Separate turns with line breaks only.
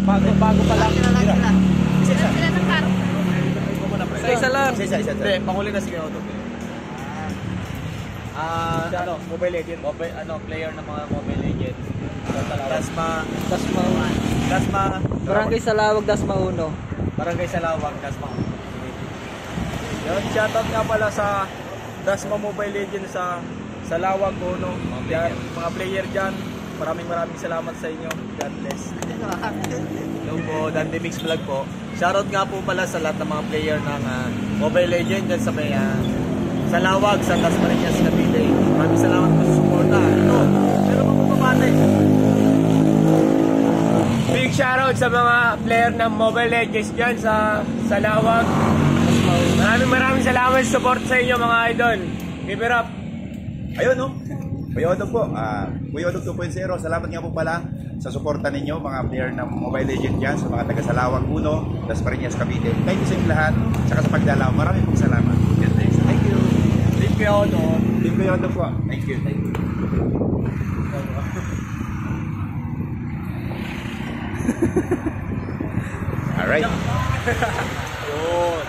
Bago pa lang.
Isa-isa.
Isa lang.
Isa.
Hindi, panghuli na si Auto. Mobile Legend. Player ng mga Mobile Legend. Dasma.
Barangay Salawag, Dasma 1.
Barangay Salawag, Dasma. Yan, shoutout nga pala sa Dasma Mobile Legend sa Salawag, Uno. Yan, mga player dyan. Maraming salamat sa inyo. God bless. Hello po, Dante Mix Vlog po. Shoutout nga po pala sa lahat ng mga player ng Mobile Legend dyan sa may Salawag, sa Dasmariñas, Cavite. Maraming salamat po sa suporta. Ito, meron pa po pabate.
Big shoutout sa mga player ng Mobile Legends dyan sa Salawag. Maraming salamat sa support sa inyo mga idol. Keep it up.
Ayun, no? Kuya Odog po. Kuya Odog 2.0. Salamat nga po pala sa suporta ninyo, mga player ng Mobile Legends dyan, sa mga taga Salawag, Uno, Dasmariñas, Cavite. Thank you sa inyo lahat. Saka sa pagdalaw. Maraming pong salamat.
Thank you. Thank you, Odog.
Team Kuya Odog po. Thank you. Alright.
Yun.